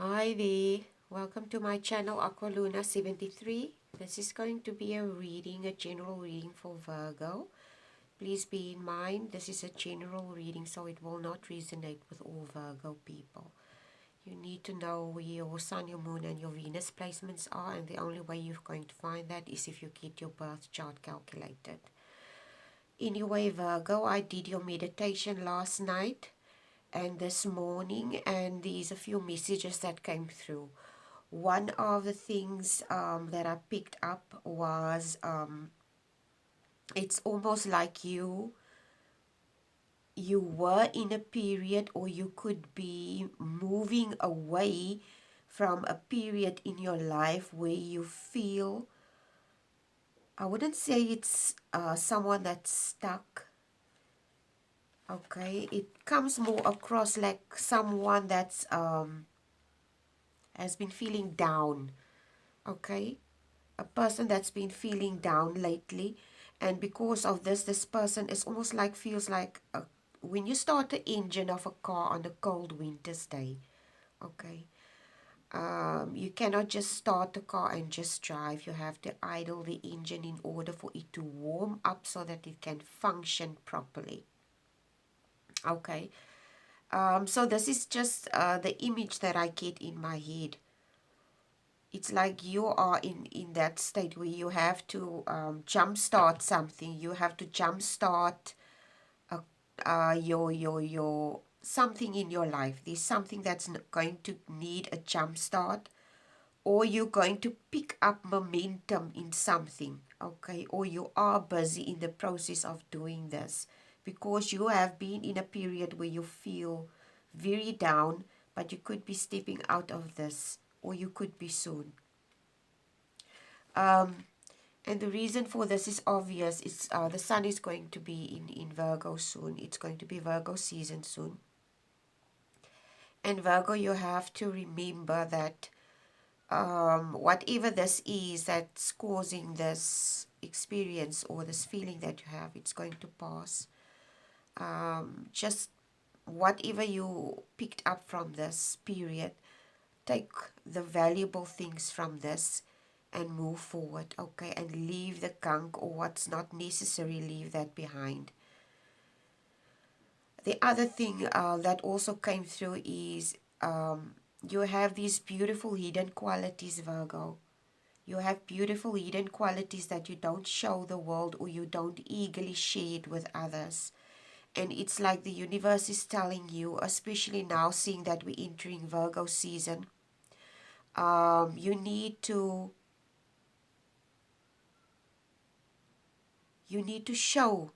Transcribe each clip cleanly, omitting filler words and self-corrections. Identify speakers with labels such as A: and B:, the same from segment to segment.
A: Hi there, welcome to my channel Aqualuna 73. This is going to be a reading, a general reading for Virgo. Please be in mind this is a general reading, so it will not resonate with all Virgo people. You need to know where your sun, your moon and your Venus placements are, and the only way you're going to find that is if you get your birth chart calculated. Anyway, Virgo, I did your meditation last night and this morning, and there's a few messages that came through. One of the things that I picked up was it's almost like you were in a period, or you could be moving away from a period in your life where you feel, I wouldn't say it's someone that's stuck. Okay, it comes more across like someone that's has been feeling down. Okay, a person that's been feeling down lately, and because of this person is almost like feels like when you start the engine of a car on a cold winter's day. Okay, you cannot just start the car and just drive. You have to idle the engine in order for it to warm up so that it can function properly. Okay, so this is just the image that I get in my head. It's like you are in that state where you have to jumpstart something. You have to jumpstart your something in your life. There's something that's going to need a jumpstart, or you're going to pick up momentum in something. Okay, or you are busy in the process of doing this because you have been in a period where you feel very down, but you could be stepping out of this, or you could be soon. And the reason for this is obvious. It's the sun is going to be in Virgo soon. It's going to be Virgo season soon. And Virgo, you have to remember that whatever this is that's causing this experience or this feeling that you have, it's going to pass. Just whatever you picked up from this period, take the valuable things from this and move forward, okay, and leave the gunk or what's not necessary, leave that behind. The other thing that also came through is you have these beautiful hidden qualities, Virgo. You have beautiful hidden qualities that you don't show the world, or you don't eagerly share it with others. And it's like the universe is telling you, especially now seeing that we're entering Virgo season, you need to show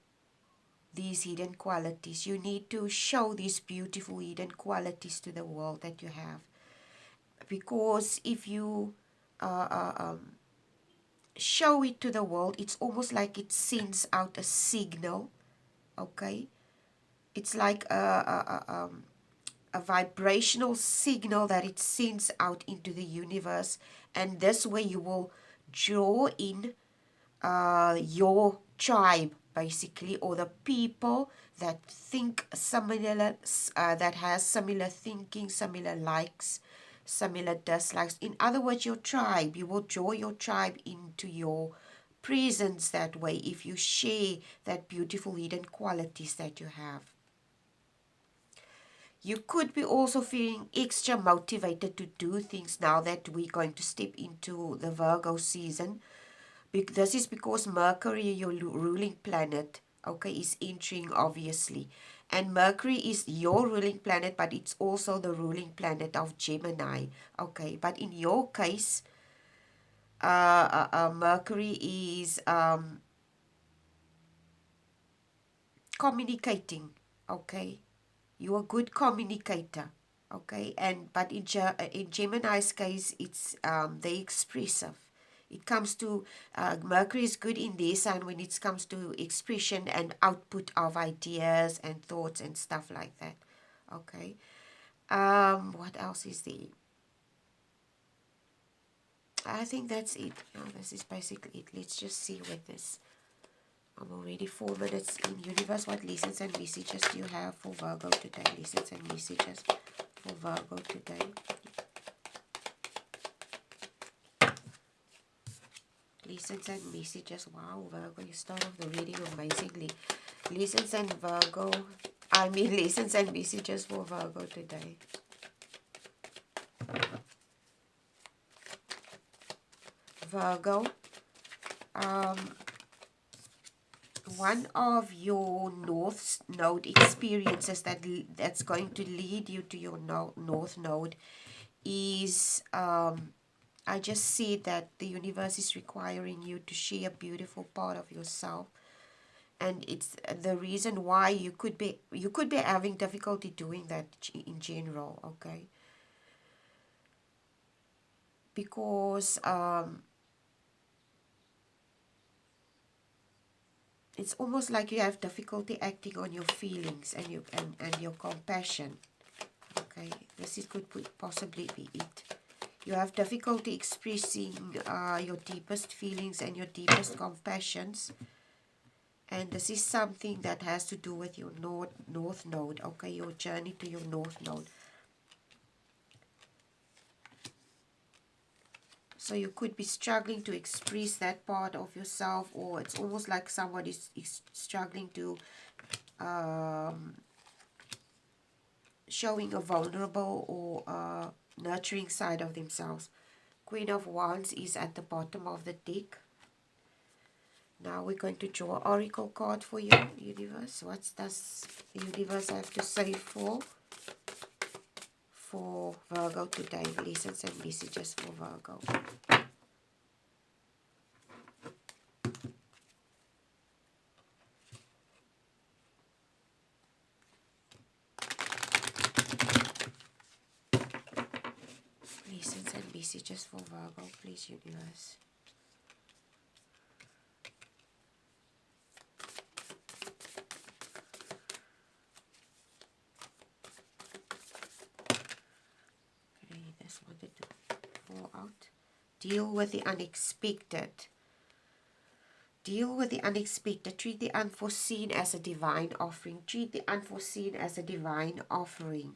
A: these hidden qualities. You need to show these beautiful hidden qualities to the world that you have. Because if you show it to the world, it's almost like it sends out a signal. Okay, it's like a vibrational signal that it sends out into the universe, and this way you will draw in your tribe, basically, or the people that think similar, that has similar thinking, similar likes, similar dislikes. In other words, your tribe. You will draw your tribe into your presence that way if you share that beautiful hidden qualities that you have. You could be also feeling extra motivated to do things now that we're going to step into the Virgo season. This is because Mercury, your ruling planet, okay, is entering, obviously. And Mercury is your ruling planet, but it's also the ruling planet of Gemini. Okay, but in your case, Mercury is communicating. Okay, you're a good communicator. Okay, and but in Gemini's case, it's the expressive. It comes to Mercury is good in their sign when it comes to expression and output of ideas and thoughts and stuff like that. Okay, what else is there? I think that's it. No, this is basically it. Let's just see with this. I'm already 4 minutes in. Universe, what lessons and messages do you have for Virgo today? Lessons and messages for Virgo today. Lessons and messages. Wow, Virgo, you start off the reading amazingly. Lessons and Virgo. Lessons and messages for Virgo today. Virgo, one of your North Node experiences that's going to lead you to your North Node is, I just see that the universe is requiring you to share a beautiful part of yourself, and it's the reason why you could be having difficulty doing that in general, okay? Because it's almost like you have difficulty acting on your feelings and your compassion. Okay, could possibly be it. You have difficulty expressing your deepest feelings and your deepest compassions. And this is something that has to do with your North Node, okay, your journey to your North Node. So you could be struggling to express that part of yourself, or it's almost like somebody is struggling to showing a vulnerable or nurturing side of themselves. Queen of Wands is at the bottom of the deck. Now we're going to draw an oracle card for you, universe. What does the universe have to say for Virgo today? Lessons and messages for Virgo. Lessons and messages for Virgo, please, universe. Okay, this wanted to fall out. Deal with the unexpected. Deal with the unexpected. Treat the unforeseen as a divine offering. Treat the unforeseen as a divine offering.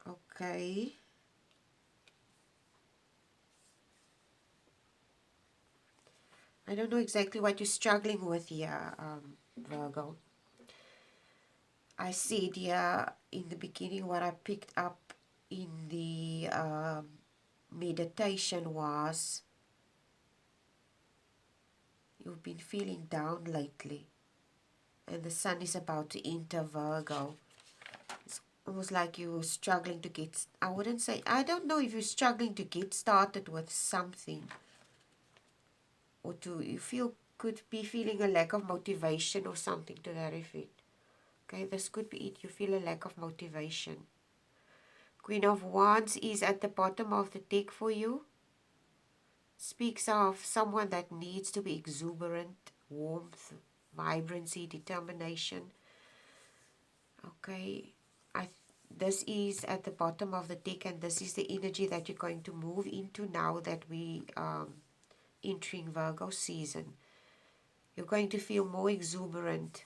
A: Okay. I don't know exactly what you're struggling with here, Virgo. I said here in the beginning, what I picked up in the meditation was you've been feeling down lately, and the sun is about to enter Virgo. It's almost like you're struggling to get, I don't know if you're struggling to get started with something, or could be feeling a lack of motivation or something to that effect. Okay, this could be it. You feel a lack of motivation. Queen of Wands is at the bottom of the deck for you. Speaks of someone that needs to be exuberant, warmth, vibrancy, determination. Okay, this is at the bottom of the deck, and this is the energy that you're going to move into now that we entering Virgo season. You're going to feel more exuberant,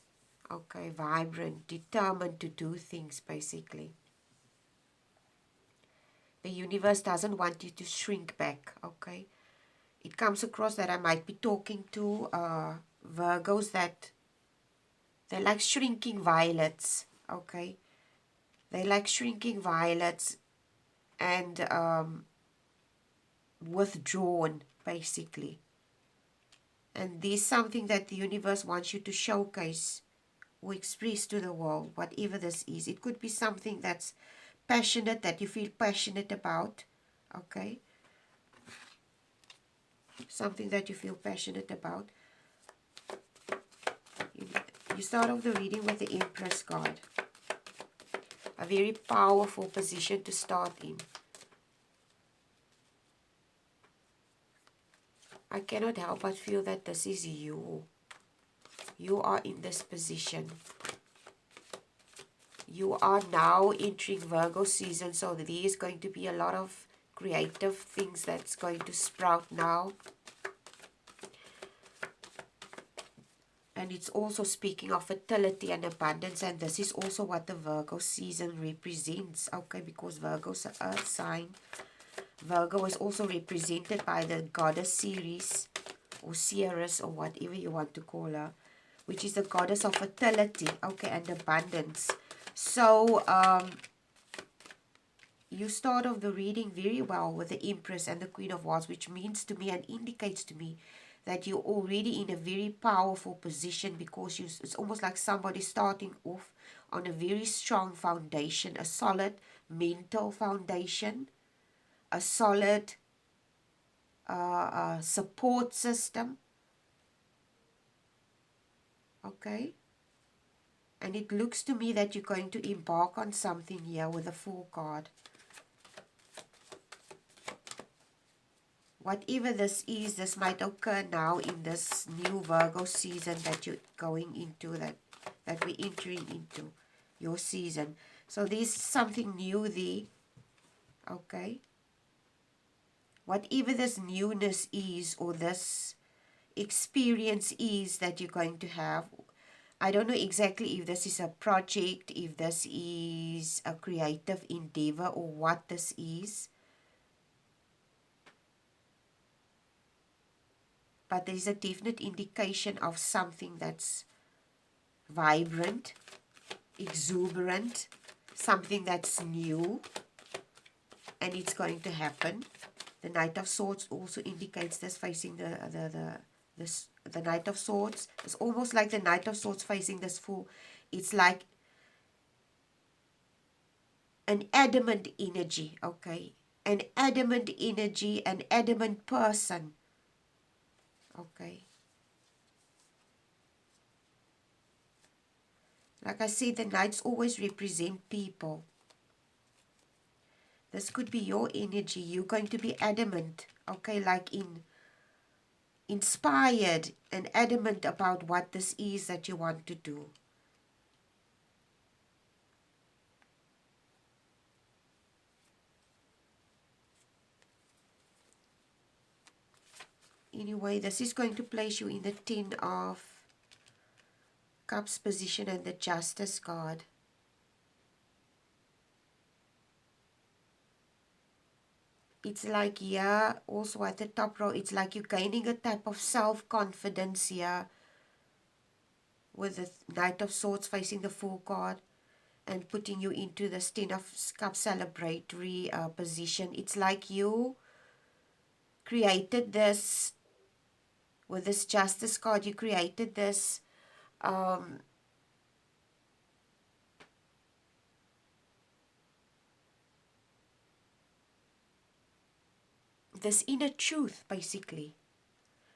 A: okay, vibrant, determined to do things, basically. The universe doesn't want you to shrink back, okay? It comes across that I might be talking to Virgos that they're like shrinking violets, okay? They like shrinking violets and withdrawn, basically. And there's something that the universe wants you to showcase or express to the world, whatever this is. It could be something that's passionate, that you feel passionate about, okay? Something that you feel passionate about. You start off the reading with the Empress card. A very powerful position to start in. I cannot help but feel that this is you. You are in this position. You are now entering Virgo season, so there is going to be a lot of creative things that's going to sprout now. And it's also speaking of fertility and abundance, and this is also what the Virgo season represents, okay, because Virgo's an earth sign. Virgo is also represented by the goddess Ceres, or Ceres, or whatever you want to call her, which is the goddess of fertility, okay, and abundance. So, you start off the reading very well with the Empress and the Queen of Wands, which means to me and indicates to me that you're already in a very powerful position, because it's almost like somebody starting off on a very strong foundation, a solid mental foundation, a solid support system, okay? And it looks to me that you're going to embark on something here with a Fool card. Whatever this is, this might occur now in this new Virgo season that you're going into, that we're entering into, your season. So there's something new there, okay? Whatever this newness is, or this experience is that you're going to have, I don't know exactly if this is a project, if this is a creative endeavor, or what this is. But there's a definite indication of something that's vibrant, exuberant, something that's new, and it's going to happen. The Knight of Swords also indicates this, facing the Knight of Swords. It's almost like the Knight of Swords facing this Fool. It's like an adamant energy, okay? An adamant energy, an adamant person, okay? Like I said, the Knights always represent people. This could be your energy. You're going to be adamant, okay? Like inspired and adamant about what this is that you want to do. Anyway, this is going to place you in the Ten of Cups position and the Justice card. It's like here, also at the top row, it's like you're gaining a type of self-confidence here with the Knight of Swords facing the Fool card and putting you into the Ten of Cups celebratory position. It's like you created this, with this Justice card, you created this this inner truth, basically.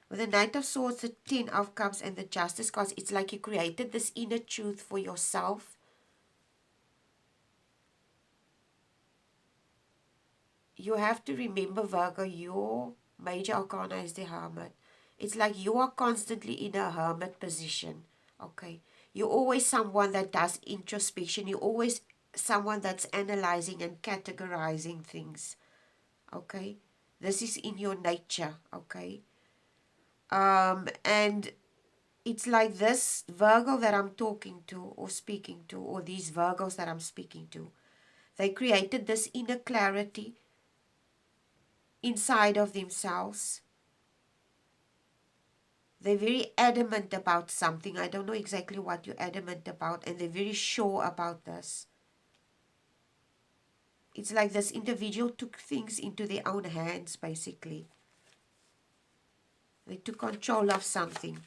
A: With the Knight of Swords, the Ten of Cups, and the Justice cards, it's like you created this inner truth for yourself. You have to remember, Virgo, your major arcana is the Hermit. It's like you are constantly in a hermit position, okay? You're always someone that does introspection. You're always someone that's analyzing and categorizing things, okay? This is in your nature, okay? And it's like this Virgo that I'm talking to or speaking to, or these Virgos that I'm speaking to, they created this inner clarity inside of themselves. They're very adamant about something. I don't know exactly what you're adamant about, and they're very sure about this. It's like this individual took things into their own hands, basically. They took control of something,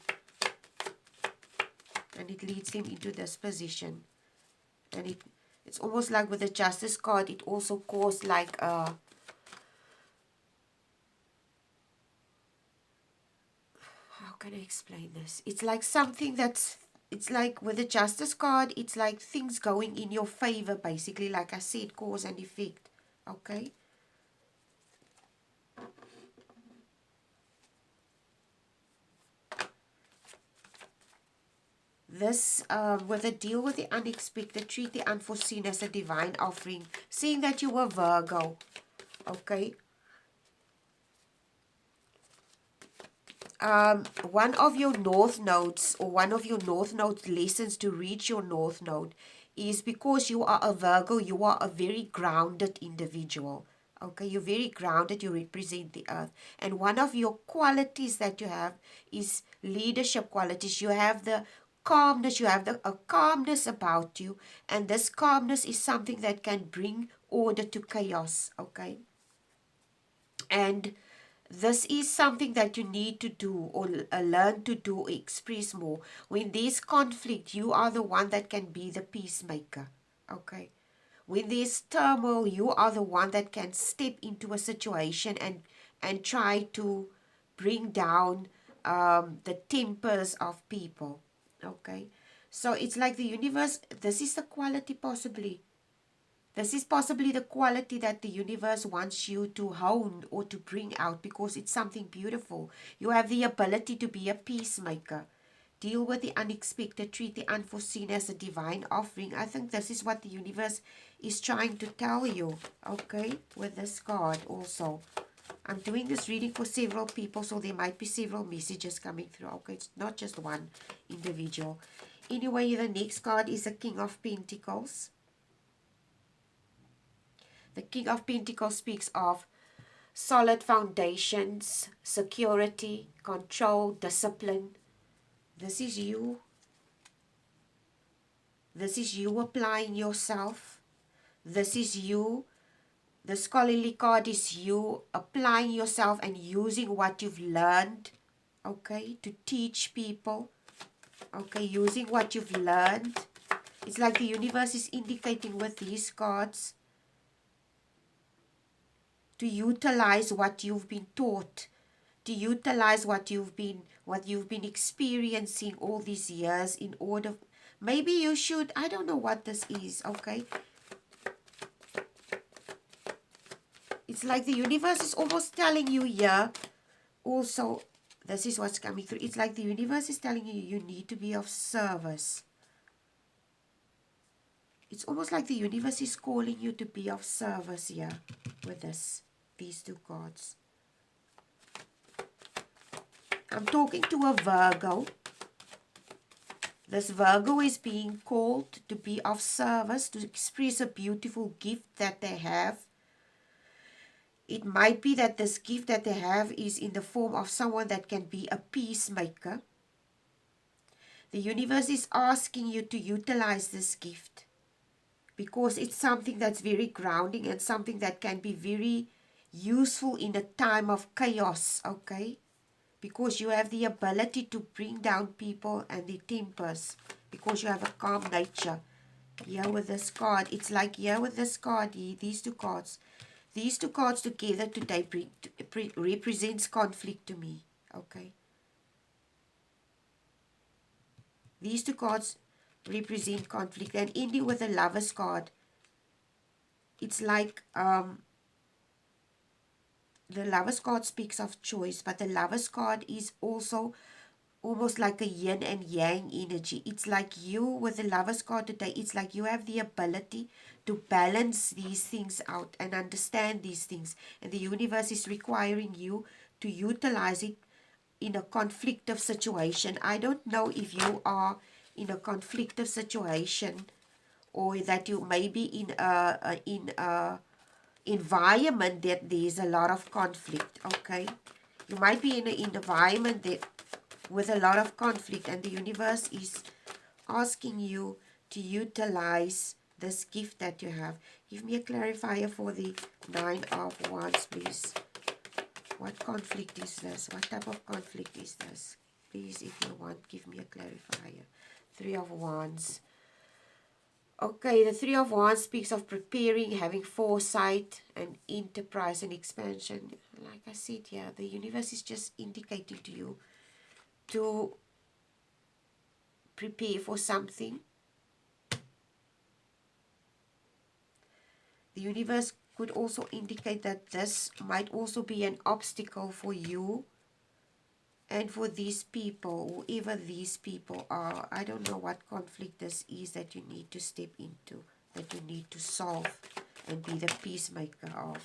A: and it leads them into this position. And it's almost like with the Justice card, it also caused like a, how can I explain this? It's like something that's, it's like with the Justice card, it's like things going in your favor, basically. Like I said, cause and effect, okay? This, with a deal with the unexpected, treat the unforeseen as a divine offering, seeing that you were Virgo, okay? One of your North Nodes, or one of your North Node lessons to reach your North Node, is because you are a Virgo, you are a very grounded individual, Okay, you're very grounded, you represent the earth. And one of your qualities that you have is leadership qualities. You have the calmness, you have a calmness about you, and this calmness is something that can bring order to chaos, okay? And this is something that you need to do or learn to do or express more. When there's conflict, you are the one that can be the peacemaker, okay? When there's turmoil, you are the one that can step into a situation and try to bring down the tempers of people, okay? So it's like the universe, this is the quality possibly. This is possibly the quality that the universe wants you to hone or to bring out because it's something beautiful. You have the ability to be a peacemaker. Deal with the unexpected, treat the unforeseen as a divine offering. I think this is what the universe is trying to tell you, okay, with this card also. I'm doing this reading for several people, so there might be several messages coming through. Okay, it's not just one individual. Anyway, the next card is the King of Pentacles. The King of Pentacles speaks of solid foundations, security, control, discipline. This is you. This is you applying yourself. This is you. The scholarly card is you applying yourself and using what you've learned, okay, to teach people. Okay, using what you've learned. It's like the universe is indicating with these cards to utilize what you've been taught, to utilize what you've been experiencing all these years in order. Maybe you should, I don't know what this is, okay? It's like the universe is almost telling you here, also, this is what's coming through. It's like the universe is telling you, you need to be of service. It's almost like the universe is calling you to be of service here with these two cards. I'm talking to a Virgo. This Virgo is being called to be of service, to express a beautiful gift that they have. It might be that this gift that they have is in the form of someone that can be a peacemaker. The universe is asking you to utilize this gift because it's something that's very grounding and something that can be very useful in a time of chaos, okay? Because you have the ability to bring down people and their tempers because you have a calm nature. Here with this card, it's like here with this card, these two cards together today represents conflict to me, okay? These two cards represent conflict, and ending with the Lover's card, it's like the Lover's card speaks of choice, but the Lover's card is also almost like a yin and yang energy. It's like you with the Lover's card today, it's like you have the ability to balance these things out and understand these things, and the universe is requiring you to utilize it in a conflictive situation. I don't know if you are in a conflictive situation or that you may be in a environment that there's a lot of conflict, okay? You might be in an environment that with a lot of conflict, and the universe is asking you to utilize this gift that you have. Give me a clarifier for the Nine of Wands, please. What conflict is this? What type of conflict is this? Please, if you want, give me a clarifier. Three of Wands. Okay, the Three of Wands speaks of preparing, having foresight, and enterprise and expansion. Like I said, yeah, the universe is just indicating to you to prepare for something. The universe could also indicate that this might also be an obstacle for you and for these people, whoever these people are. I don't know what conflict this is that you need to step into, that you need to solve and be the peacemaker of.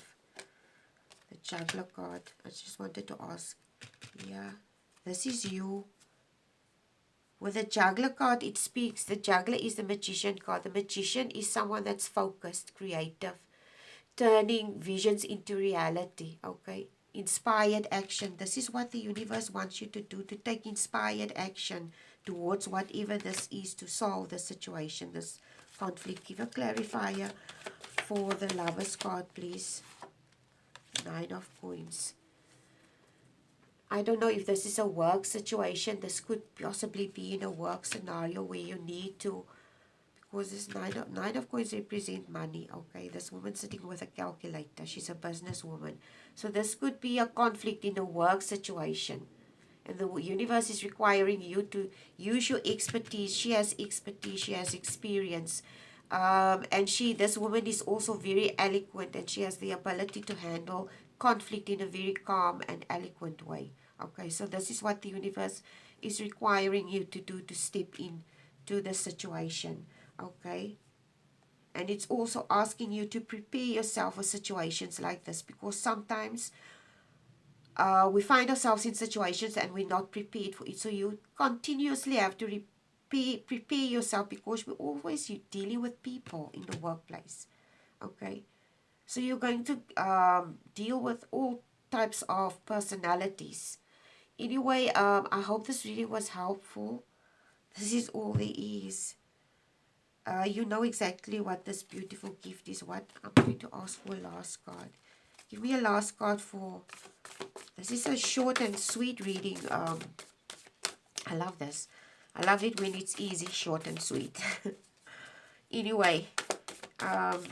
A: The Juggler card. I just wanted to ask. Yeah, this is you. With the Juggler card, it speaks. The Juggler is the Magician card. The Magician is someone that's focused, creative, turning visions into reality. Okay, inspired action. This is what the universe wants you to do, to take inspired action towards whatever this is, to solve the situation, this conflict. Give a clarifier for the Lovers card, please. Nine of Coins. I don't know if this is a work situation. This could possibly be in a work scenario where you need to, because this nine of Coins represent money. Okay, this woman sitting with a calculator. She's a businesswoman. So this could be a conflict in a work situation. And the universe is requiring you to use your expertise. She has expertise. She has experience. And this woman is also very eloquent, and she has the ability to handle conflict in a very calm and eloquent way. Okay, so this is what the universe is requiring you to do, to step in to the situation. Okay, and it's also asking you to prepare yourself for situations like this, because sometimes we find ourselves in situations and we're not prepared for it. So you continuously have to prepare yourself, because you're dealing with people in the workplace. Okay, so you're going to deal with all types of personalities. Anyway, I hope this reading was helpful. This is all there is. You know exactly what this beautiful gift is. What I'm going to ask for a last card. Give me a last card for... This is a short and sweet reading. I love this. I love it when it's easy, short and sweet. Anyway, um,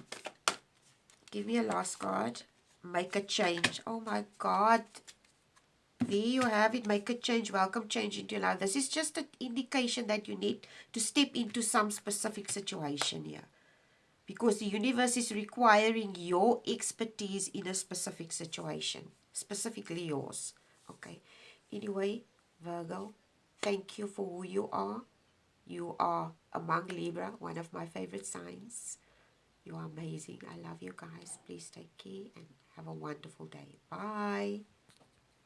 A: give me a last card. Make a change. Oh my God. There you have it. Make a change. Welcome change into your life. This is just an indication that you need to step into some specific situation here, because the universe is requiring your expertise in a specific situation, specifically yours. Okay. Anyway, Virgo, thank you for who you are. You are among Libra, one of my favorite signs. You are amazing. I love you guys. Please take care and have a wonderful day. Bye.